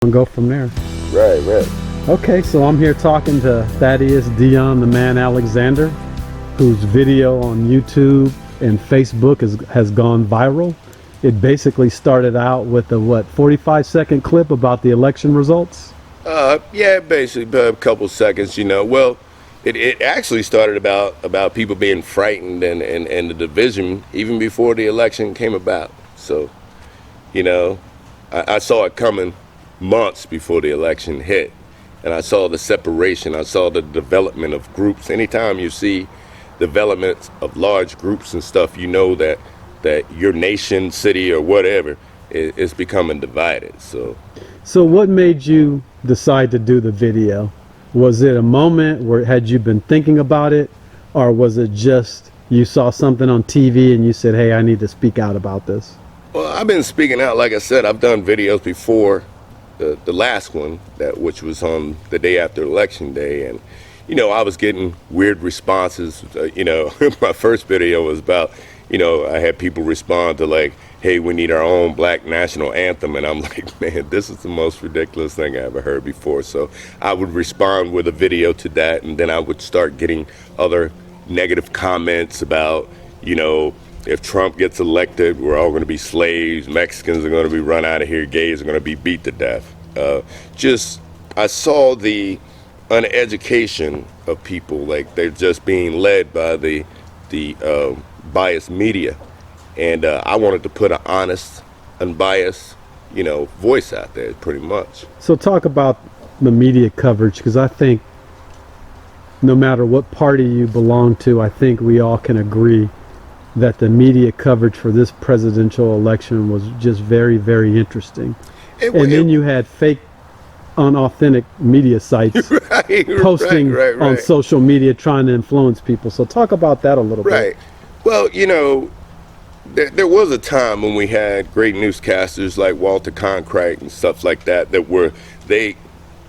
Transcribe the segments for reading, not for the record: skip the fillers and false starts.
and go from there. Right. Okay, so I'm here talking to Thaddeus Dionne, the man Alexander, whose video on YouTube and Facebook has gone viral. It basically started out with a 45-second clip about the election results? Yeah, basically a couple seconds, Well, it actually started about people being frightened and the division even before the election came about. So, I saw it coming months before the election hit. And I saw the separation, I saw the development of groups. Anytime you see development of large groups and stuff, you know that your nation, city, or whatever is becoming divided. So what made you decide to do the video? Was it a moment where had you been thinking about it, or was it just you saw something on TV and you said, hey, I need to speak out about this? Well, I've been speaking out. Like I said, I've done videos before the last one, which was on the day after Election Day, and I was getting weird responses. My first video was about, I had people respond to like, hey, we need our own black national anthem, and I'm like, man, this is the most ridiculous thing I ever heard before. So I would respond with a video to that, and then I would start getting other negative comments about, if Trump gets elected, we're all going to be slaves, Mexicans are going to be run out of here, gays are going to be beat to death. I saw the uneducation of people, like they're just being led by the biased media. And I wanted to put an honest, unbiased, voice out there, pretty much. So talk about the media coverage, because I think no matter what party you belong to, I think we all can agree that the media coverage for this presidential election was just very, very interesting. And then you had fake, unauthentic media sites posting on social media trying to influence people. So talk about that a little bit. Right. Well, there was a time when we had great newscasters like Walter Cronkite and stuff like that they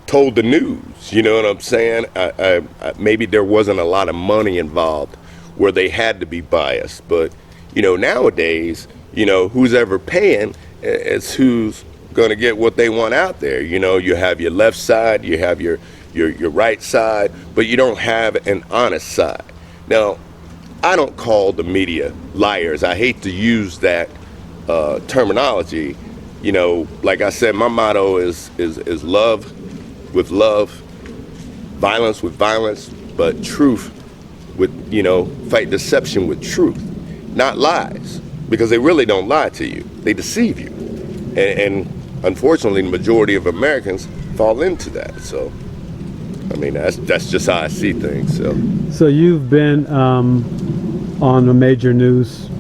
told the news. You know what I'm saying? I maybe there wasn't a lot of money involved where they had to be biased, but nowadays, who's ever paying is who's going to get what they want out there. You have your left side, you have your right side, but you don't have an honest side. Now, I don't call the media liars. I hate to use that terminology. Like I said, my motto is love with love, violence with violence, but truth with, fight deception with truth, not lies, because they really don't lie to you. They deceive you. And unfortunately, the majority of Americans fall into that. So, I mean, that's just how I see things. So you've been on a major news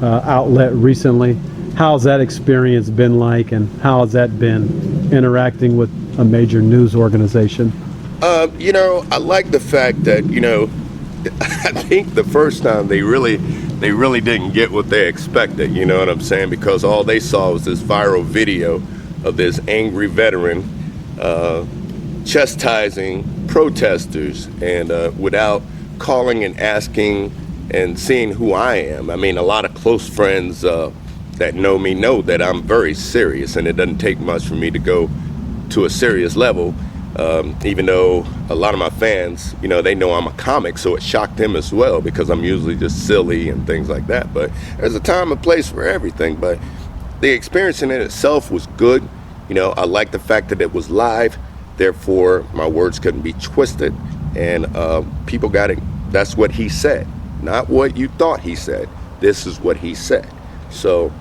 outlet recently. How's that experience been like, and how has that been interacting with a major news organization? I like the fact that, I think the first time they really didn't get what they expected, you know what I'm saying? Because all they saw was this viral video of this angry veteran chastising protesters, and without calling and asking and seeing who I am. I mean, a lot of close friends that know me know that I'm very serious, and it doesn't take much for me to go to a serious level. Even though a lot of my fans, they know I'm a comic, so it shocked them as well, because I'm usually just silly and things like that. But there's a time and place for everything. But the experience in it itself was good. I like the fact that it was live, therefore my words couldn't be twisted, and people got it. That's what he said, not what you thought he said. This is what he said. So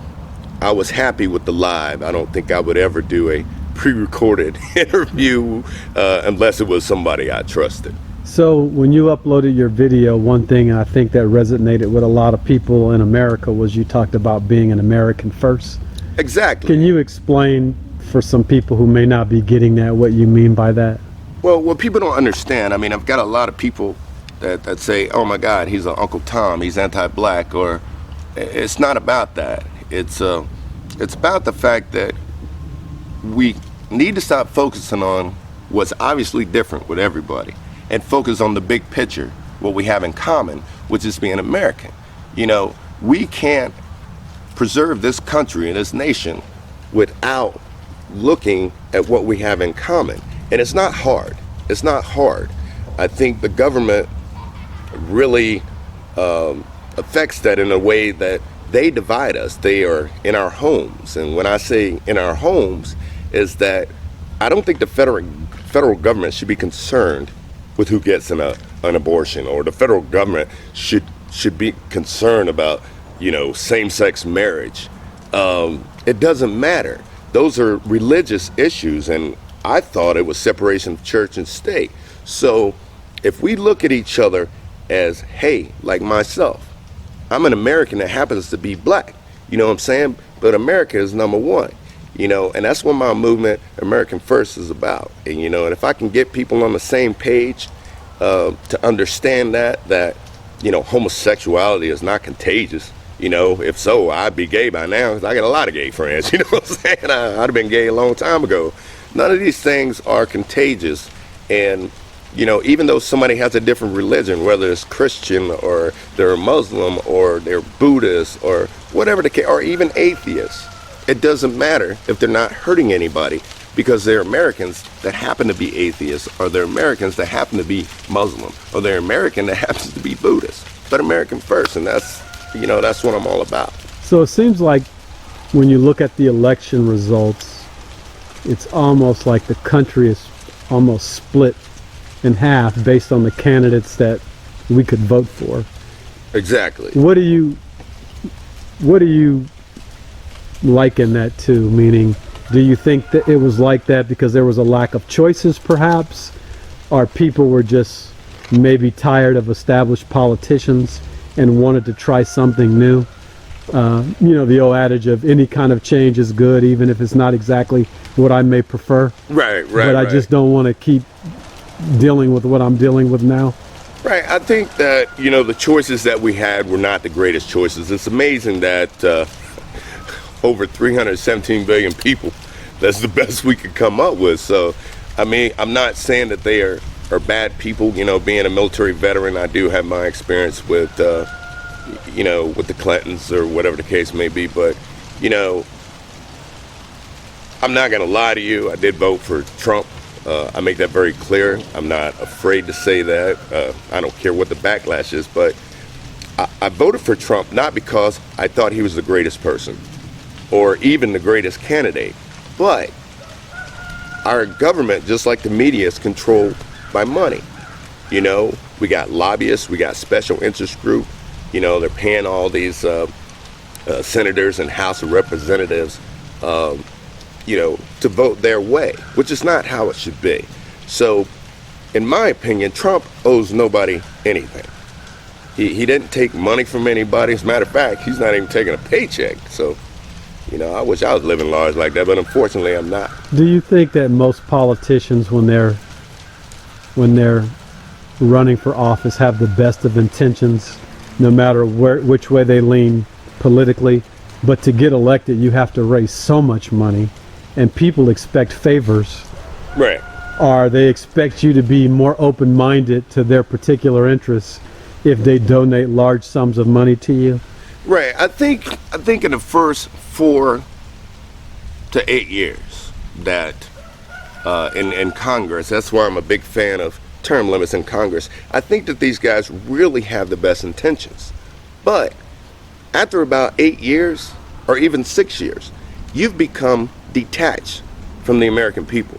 I was happy with the live. I don't think I would ever do a pre-recorded interview unless it was somebody I trusted. So when you uploaded your video, one thing I think that resonated with a lot of people in America was you talked about being an American first. Exactly. Can you explain for some people who may not be getting that what you mean by that? Well, what people don't understand, I mean, I've got a lot of people that say, oh my God, he's an Uncle Tom, he's anti-black, or it's not about that. It's about the fact that we need to stop focusing on what's obviously different with everybody and focus on the big picture, what we have in common, which is being American. We can't preserve this country and this nation without looking at what we have in common. And it's not hard. It's not hard. I think the government really affects that in a way that they divide us. They are in our homes. And when I say in our homes, is that I don't think the federal government should be concerned with who gets an abortion, or the federal government should be concerned about, same-sex marriage. It doesn't matter. Those are religious issues, and I thought it was separation of church and state. So if we look at each other as, hey, like myself, I'm an American that happens to be black, you know what I'm saying? But America is number one, and that's what my movement, American First, is about. And, and if I can get people on the same page to understand that homosexuality is not contagious. If so, I'd be gay by now, because I got a lot of gay friends, you know what I'm saying? I'd have been gay a long time ago. None of these things are contagious. And, even though somebody has a different religion, whether it's Christian or they're Muslim or they're Buddhist or whatever the case, or even atheists, it doesn't matter if they're not hurting anybody, because they're Americans that happen to be atheists, or they're Americans that happen to be Muslim, or they're American that happens to be Buddhist. But American first, and that's what I'm all about. So it seems like when you look at the election results, it's almost like the country is almost split in half based on the candidates that we could vote for. Exactly. What do you liken that to? Meaning, do you think that it was like that because there was a lack of choices, perhaps, or people were just maybe tired of established politicians and wanted to try something new? The old adage of any kind of change is good, even if it's not exactly what I may prefer. Right. But I just don't want to keep dealing with what I'm dealing with now. Right. I think that, the choices that we had were not the greatest choices. It's amazing that over 317 billion people, that's the best we could come up with. So, I'm not saying that they are bad people. Being a military veteran, I do have my experience with, with the Clintons or whatever the case may be. But, I'm not going to lie to you. I did vote for Trump. I make that very clear. I'm not afraid to say that. I don't care what the backlash is, but I voted for Trump not because I thought he was the greatest person or even the greatest candidate, but our government, just like the media, is controlled by money. We got lobbyists, we got special interest group. They're paying all these senators and House of Representatives to vote their way, which is not how it should be. So, in my opinion, Trump owes nobody anything. He didn't take money from anybody. As a matter of fact, he's not even taking a paycheck. So, I wish I was living large like that, but unfortunately, I'm not. Do you think that most politicians, when they're running for office, have the best of intentions, no matter which way they lean politically? But to get elected, you have to raise so much money, and people expect favors. Right. Or they expect you to be more open-minded to their particular interests if they donate large sums of money to you. Right. I think in the first 4 to 8 years that in Congress, that's why I'm a big fan of term limits in Congress. I think that these guys really have the best intentions. But after about 8 years or even 6 years, you've become detached from the American people.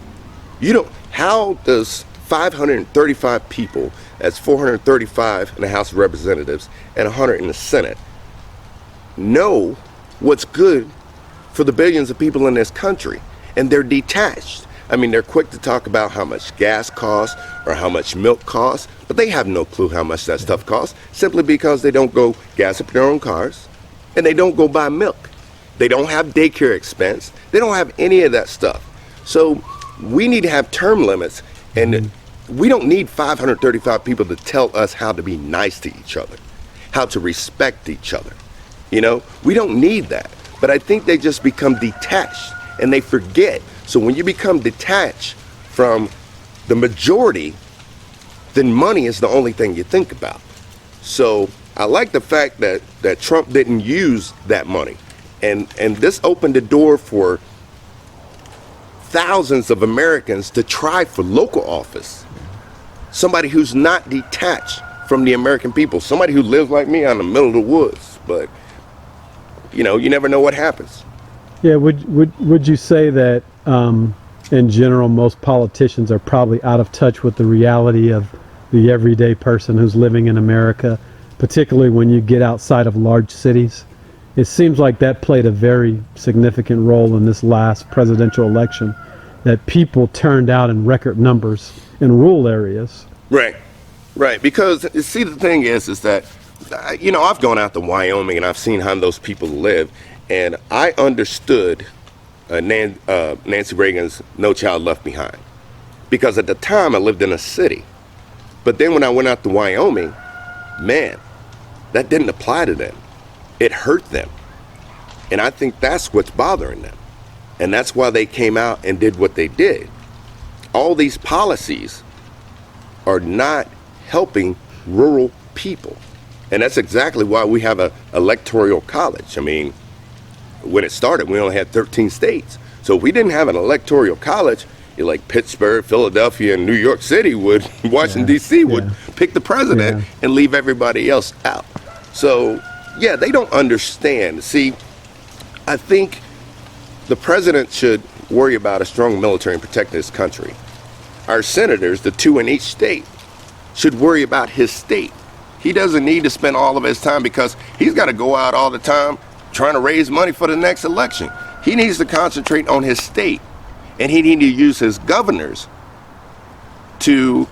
How does 535 people, that's 435 in the House of Representatives and 100 in the Senate, know what's good for the billions of people in this country? And they're detached. They're quick to talk about how much gas costs or how much milk costs, but they have no clue how much that stuff costs, simply because they don't go gas up their own cars and they don't go buy milk. They don't have daycare expense. They don't have any of that stuff. So we need to have term limits, and we don't need 535 people to tell us how to be nice to each other, how to respect each other. We don't need that. But I think they just become detached and they forget. So when you become detached from the majority, then money is the only thing you think about. So I like the fact that Trump didn't use that money. And this opened the door for thousands of Americans to try for local office. Somebody who's not detached from the American people. Somebody who lives like me out in the middle of the woods. But, you know, you never know what happens. Yeah, would you say that in general most politicians are probably out of touch with the reality of the everyday person who's living in America, particularly when you get outside of large cities? It seems like that played a very significant role in this last presidential election, that people turned out in record numbers in rural areas. Right. Because, see, the thing is that, you know, I've gone out to Wyoming and I've seen how those people live, and I understood Nancy Reagan's No Child Left Behind. Because at the time I lived in a city. But then when I went out to Wyoming, man, that didn't apply to them. It hurt them. And I think that's what's bothering them. And that's why they came out and did what they did. All these policies are not helping rural people. And that's exactly why we have an electoral college. I mean, when it started, we only had 13 states. So if we didn't have an electoral college, like Pittsburgh, Philadelphia, and New York City would, Washington, D.C. would pick the president and leave everybody else out. So, yeah, they don't understand. See, I think the president should worry about a strong military and protecting his country. Our senators, the 2 in each state, should worry about his state. He doesn't need to spend all of his time because he's got to go out all the time trying to raise money for the next election. He needs to concentrate on his state, and he needs to use his governors to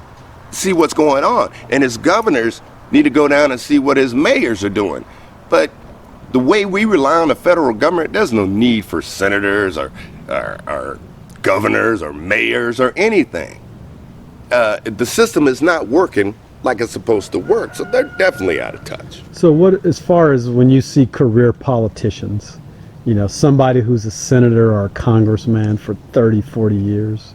see what's going on. And his governors need to go down and see what his mayors are doing. But the way we rely on the federal government, there's no need for senators or governors or mayors or anything. The system is not working like it's supposed to work, so they're definitely out of touch. So what, as far as when you see career politicians, you know, somebody who's a senator or a congressman for 30, 40 years,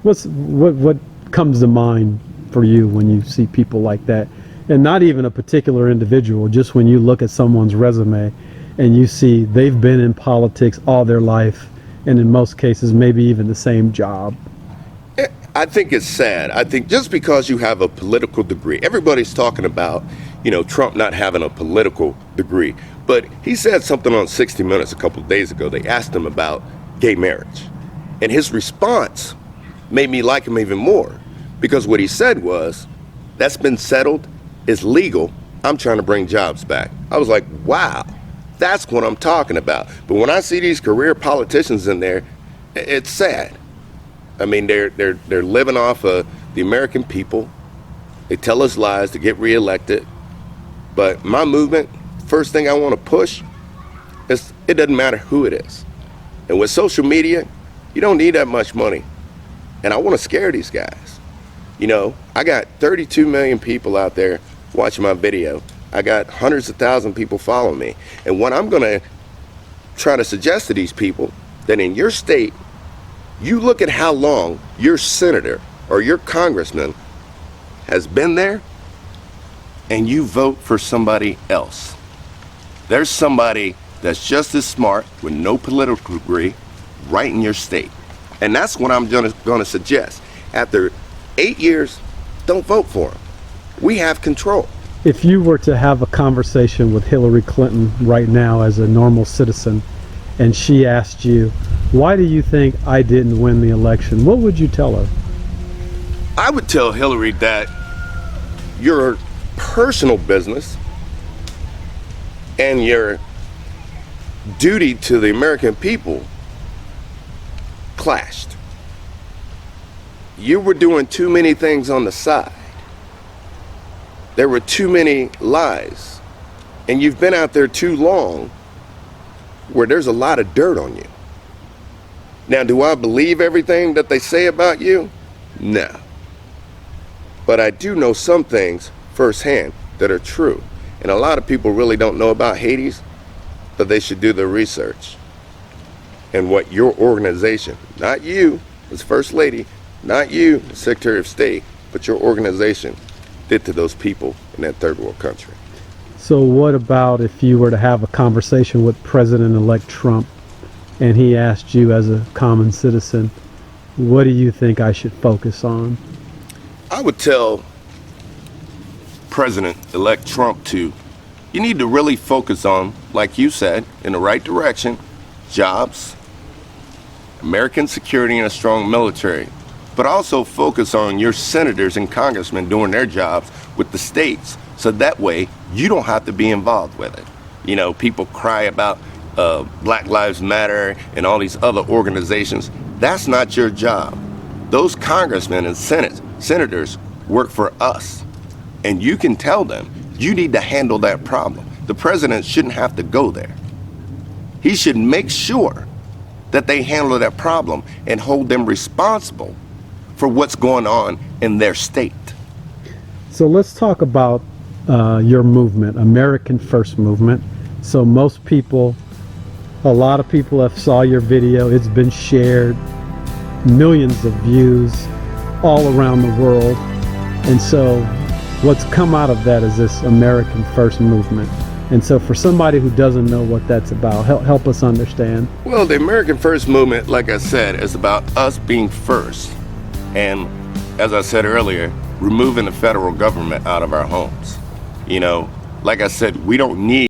what comes to mind for you when you see people like that? And not even a particular individual, just when you look at someone's resume and you see they've been in politics all their life, and in most cases maybe even the same job. I think it's sad. I think just because you have a political degree, everybody's talking about, you know, Trump not having a political degree. But he said something on 60 Minutes a couple of days ago. They asked him about gay marriage. And his response made me like him even more. Because what he said was, that's been settled, it's legal, I'm trying to bring jobs back. I was like, wow, that's what I'm talking about. But when I see these career politicians in there, it's sad. I mean, they're living off of the American people. They tell us lies to get reelected. But my movement, first thing I want to push is it doesn't matter who it is. And with social media, you don't need that much money. And I want to scare these guys. You know, I got 32 million people out there watching my video. I got hundreds of thousands of people following me. And what I'm going to try to suggest to these people, that in your state, you look at how long your senator or your congressman has been there, and you vote for somebody else. There's somebody that's just as smart with no political degree right in your state. And that's what I'm going to suggest. After 8 years, don't vote for him. We have control. If you were to have a conversation with Hillary Clinton right now as a normal citizen, and she asked you, why do you think I didn't win the election, what would you tell her? I would tell Hillary that your personal business and your duty to the American people clashed. You were doing too many things on the side. There were too many lies. And you've been out there too long where there's a lot of dirt on you. Now, do I believe everything that they say about you? No. But I do know some things firsthand that are true. And a lot of people really don't know about Hades, but they should do their research. And what your organization, not you as First Lady, not you as Secretary of State, but your organization did to those people in that third world country. So what about if you were to have a conversation with President-elect Trump and he asked you as a common citizen, what do you think I should focus on? I would tell President-elect Trump to, you need to really focus on, like you said, in the right direction, jobs, American security, and a strong military. But also focus on your senators and congressmen doing their jobs with the states, so that way you don't have to be involved with it. You know, people cry about Black Lives Matter and all these other organizations. That's not your job. Those congressmen and senators work for us. And you can tell them, you need to handle that problem. The president shouldn't have to go there. He should make sure that they handle that problem and hold them responsible for what's going on in their state. So let's talk about your movement, American First Movement. So most people, a lot of people have saw your video. It's been shared, millions of views all around the world. And so what's come out of that is this American First Movement. And so for somebody who doesn't know what that's about, help us understand. Well, the American First Movement, like I said, is about us being first. And as I said earlier, removing the federal government out of our homes. You know, like I said, we don't need